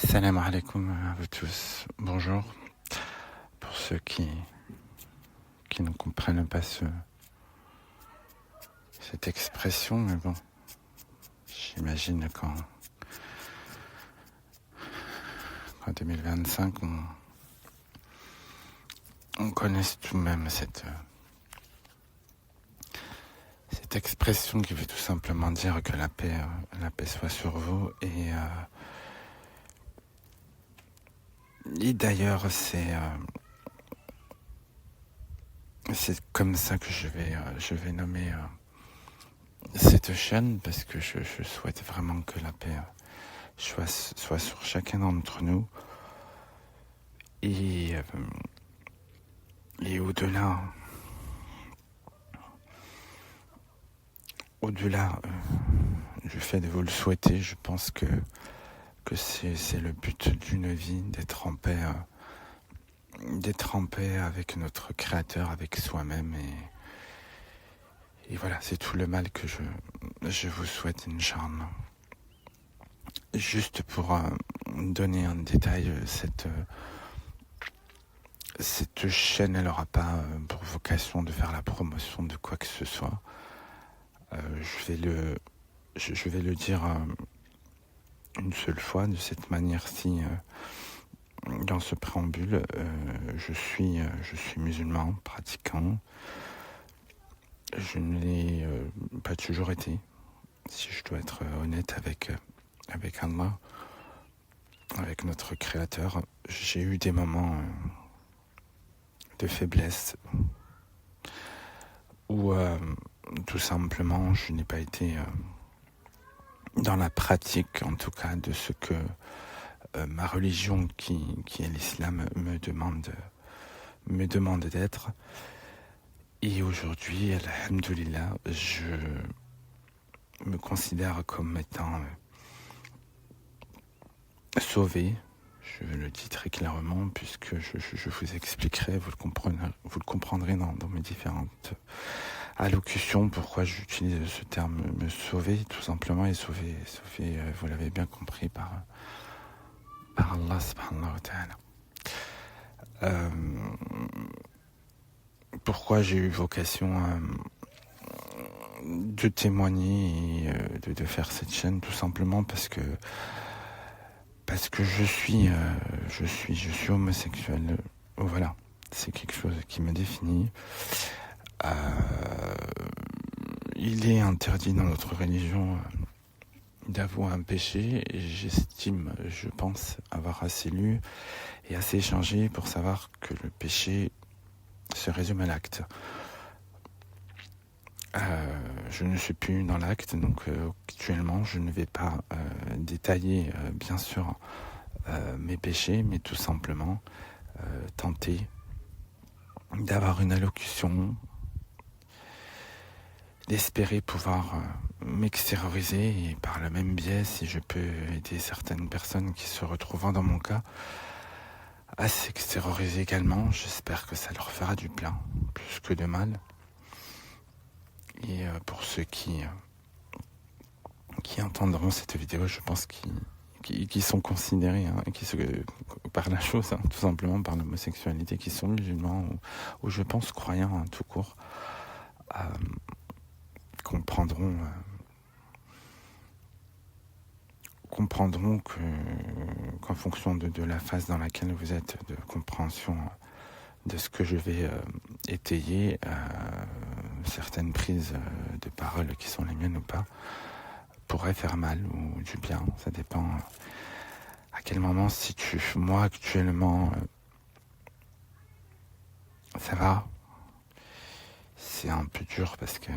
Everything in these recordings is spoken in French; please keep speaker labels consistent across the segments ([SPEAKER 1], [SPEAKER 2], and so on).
[SPEAKER 1] Salam alaikum à vous tous. Bonjour. Pour ceux qui ne comprennent pas cette expression, mais bon, j'imagine qu'en 2025, on connaisse tout de même cette expression qui veut tout simplement dire que la paix soit sur vous. Et d'ailleurs, c'est comme ça que je vais nommer cette chaîne, parce que je souhaite vraiment que la paix soit sur chacun d'entre nous. Et au-delà du fait de vous le souhaiter, je pense que c'est le but d'une vie, d'être en paix avec notre Créateur, avec soi-même, et voilà, c'est tout le mal que je vous souhaite, Inch'Allah. Juste pour donner un détail, cette chaîne, elle n'aura pas pour vocation de faire la promotion de quoi que ce soit. Je vais le dire une seule fois de cette manière-ci, dans ce préambule. Je suis musulman, pratiquant. Je ne l'ai pas toujours été, si je dois être honnête avec Allah, avec notre Créateur. J'ai eu des moments de faiblesse où tout simplement je n'ai pas été dans la pratique, en tout cas, de ce que ma religion, qui est l'islam, me demande d'être. Et aujourd'hui, alhamdoulilah, je me considère comme étant sauvé. Je le dis très clairement, puisque je vous expliquerai, vous le comprendrez dans mes différentes allocutions, pourquoi j'utilise ce terme me sauver, tout simplement. Et sauver, vous l'avez bien compris, par Allah subhanahu wa ta'ala. Pourquoi j'ai eu vocation de témoigner et de faire cette chaîne, tout simplement parce que je suis homosexuel. Voilà, c'est quelque chose qui me définit. Il est interdit dans notre religion d'avouer un péché, et je pense avoir assez lu et assez échangé pour savoir que le péché se résume à l'acte. Je ne suis plus dans l'acte, donc actuellement je ne vais pas détailler bien sûr mes péchés, mais tout simplement tenter d'avoir une allocution, d'espérer pouvoir m'extérioriser, et par le même biais, si je peux aider certaines personnes qui se retrouvent dans mon cas à s'extérioriser également, j'espère que ça leur fera du bien plus que de mal. Et pour ceux qui entendront cette vidéo, je pense qu'ils sont considérés, par la chose, tout simplement par l'homosexualité, qui sont musulmans ou je pense croyants, tout court, comprendront qu'en fonction de la phase dans laquelle vous êtes, de compréhension de ce que je vais étayer, certaines prises de parole qui sont les miennes ou pas pourraient faire mal ou du bien. Ça dépend à quel moment se situe. Moi actuellement, ça va. C'est un peu dur parce que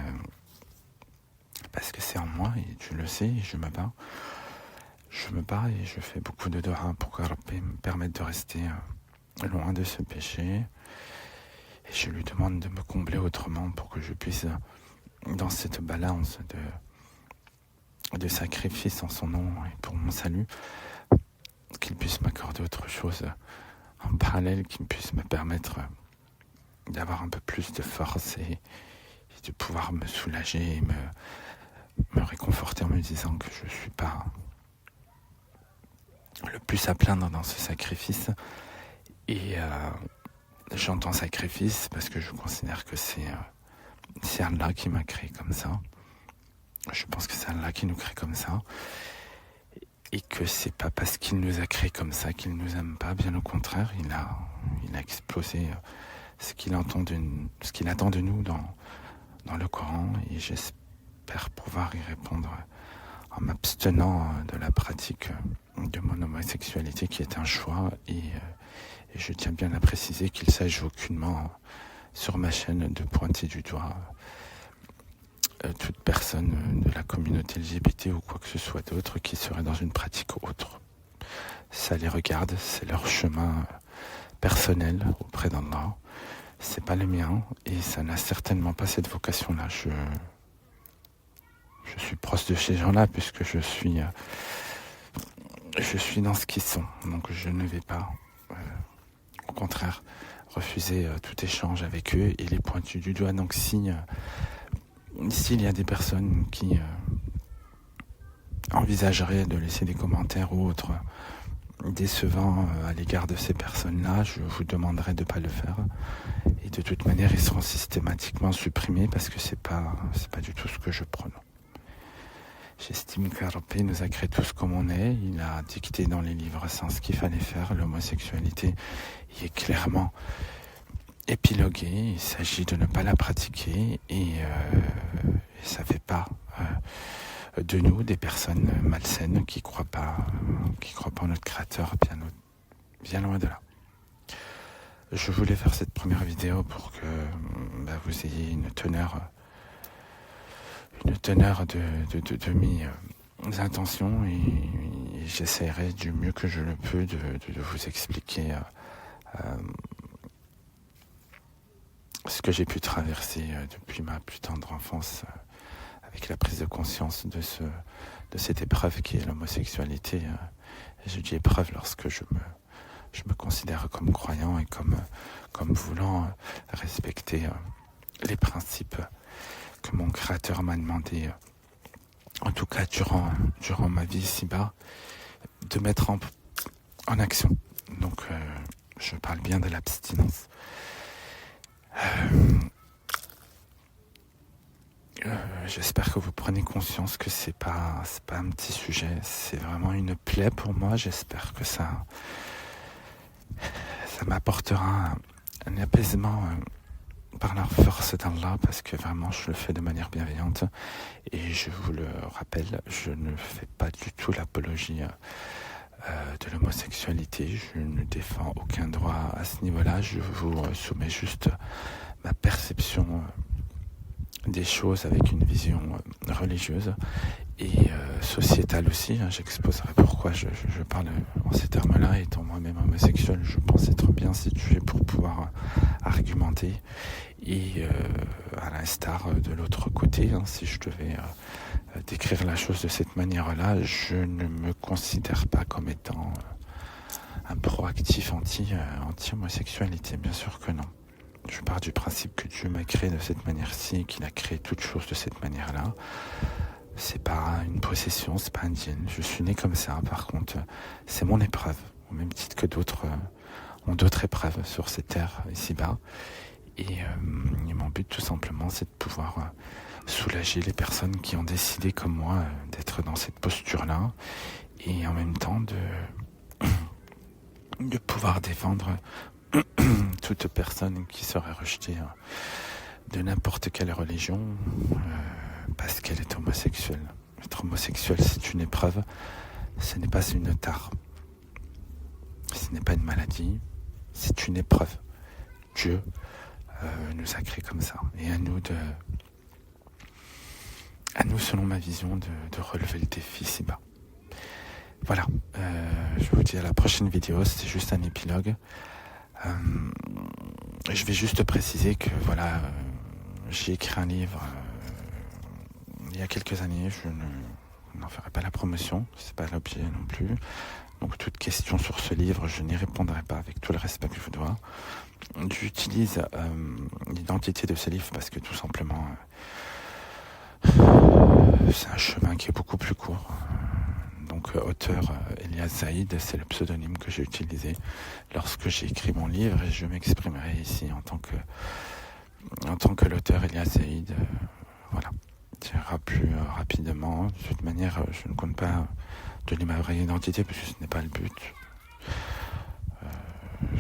[SPEAKER 1] c'est en moi, et tu le sais, et je me bats. Et je fais beaucoup de dua pour que Rabbi me permette de rester loin de ce péché. Et je lui demande de me combler autrement pour que je puisse, dans cette balance de sacrifice en son nom et pour mon salut, qu'il puisse m'accorder autre chose en parallèle, qui puisse me permettre d'avoir un peu plus de force et de pouvoir me soulager et me réconforter en me disant que je ne suis pas le plus à plaindre dans ce sacrifice. Et j'entends sacrifice parce que je considère que c'est Allah qui m'a créé comme ça. Je pense que c'est Allah qui nous crée comme ça. Et que c'est pas parce qu'il nous a créés comme ça qu'il nous aime pas. Bien au contraire, il a explosé ce qu'il attend de nous dans le Coran. Et j'espère pouvoir y répondre en m'abstenant de la pratique de mon homosexualité qui est un choix. Et je tiens bien à préciser qu'il ne s'agit aucunement sur ma chaîne de pointer du doigt toute personne de la communauté LGBT ou quoi que ce soit d'autre qui serait dans une pratique autre. Ça les regarde, c'est leur chemin personnel auprès d'Allah. C'est pas le mien et ça n'a certainement pas cette vocation-là. Je suis proche de ces gens-là puisque je suis dans ce qu'ils sont. Donc je ne vais pas, au contraire, refuser tout échange avec eux et les pointer du doigt. Donc s'il y a des personnes qui envisageraient de laisser des commentaires ou autres décevants à l'égard de ces personnes-là, je vous demanderai de ne pas le faire. Et de toute manière, ils seront systématiquement supprimés parce que c'est pas du tout ce que je prône. J'estime qu'Allah nous a créés tous comme on est. Il a dicté dans les livres saints ce qu'il fallait faire. L'homosexualité y est clairement épiloguée. Il s'agit de ne pas la pratiquer et ça fait pas de nous des personnes malsaines qui croient pas en notre Créateur, bien loin de là. Je voulais faire cette première vidéo pour que vous ayez une teneur de mes intentions et j'essaierai du mieux que je le peux de vous expliquer ce que j'ai pu traverser depuis ma plus tendre enfance avec la prise de conscience de cette épreuve qui est l'homosexualité. Je dis épreuve lorsque je me considère comme croyant et comme voulant respecter les principes que mon Créateur m'a demandé, en tout cas durant ma vie ici-bas, de mettre en action. Donc je parle bien de l'abstinence. J'espère que vous prenez conscience que c'est pas un petit sujet, c'est vraiment une plaie pour moi. J'espère que ça m'apportera un apaisement par la force d'Allah, parce que vraiment je le fais de manière bienveillante et je vous le rappelle, je ne fais pas du tout l'apologie de l'homosexualité, je ne défends aucun droit à ce niveau-là, je vous soumets juste ma perception des choses avec une vision religieuse et sociétale aussi. J'exposerai pourquoi je parle en ces termes-là. Étant moi-même homosexuel, je pense être bien situé pour pouvoir argumenter. Et à l'instar de l'autre côté, si je devais décrire la chose de cette manière-là, je ne me considère pas comme étant un proactif anti-homosexualité. Bien sûr que non. Je pars du principe que Dieu m'a créé de cette manière-ci et qu'il a créé toutes choses de cette manière-là. C'est pas une possession, c'est pas un djinn. Je suis né comme ça. Par contre, c'est mon épreuve, au même titre que d'autres ont d'autres épreuves sur cette terre ici-bas. Et mon but, tout simplement, c'est de pouvoir soulager les personnes qui ont décidé, comme moi, d'être dans cette posture-là, et en même temps de pouvoir défendre toute personne qui serait rejetée de n'importe quelle religion parce qu'elle est homosexuelle. Être homosexuel, c'est une épreuve, ce n'est pas une tare, ce n'est pas une maladie, c'est une épreuve. Dieu nous a créés comme ça, et à nous, selon ma vision, de relever le défi ici-bas. Voilà, je vous dis à la prochaine vidéo, c'était juste un épilogue. Je vais juste préciser que voilà, j'ai écrit un livre il y a quelques années, je n'en ferai pas la promotion, c'est pas l'objet non plus. Donc toute question sur ce livre, je n'y répondrai pas avec tout le respect que je vous dois. J'utilise l'identité de ce livre parce que tout simplement c'est un chemin qui est beaucoup plus court. Donc auteur Elias Saïd, c'est le pseudonyme que j'ai utilisé lorsque j'ai écrit mon livre, et je m'exprimerai ici en tant que l'auteur Elias Saïd. Voilà, ça ira plus rapidement. De toute manière, je ne compte pas donner ma vraie identité parce que ce n'est pas le but.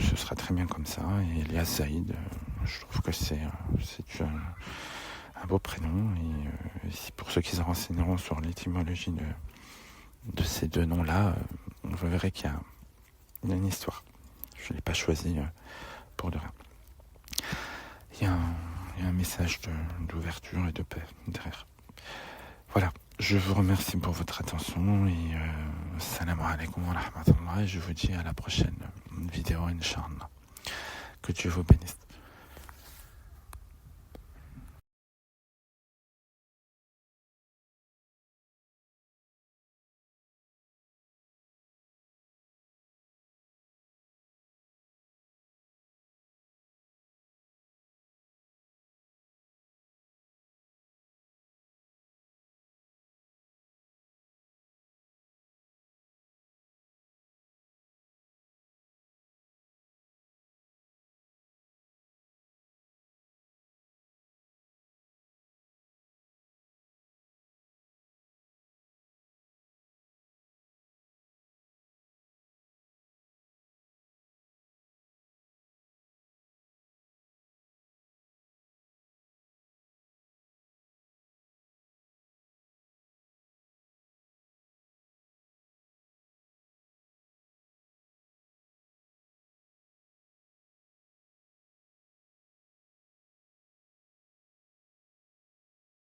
[SPEAKER 1] Ce sera très bien comme ça. Et Elias Saïd, je trouve que c'est un beau prénom. Et pour ceux qui se renseigneront sur l'étymologie de ces deux noms-là, vous verrez qu'il y a une histoire. Je ne l'ai pas choisi pour de rien. Il y a un message d'ouverture et de paix derrière. Voilà, je vous remercie pour votre attention et salam alaikum wa rahmatullah, et je vous dis à la prochaine vidéo, Inch'Allah. Que Dieu vous bénisse.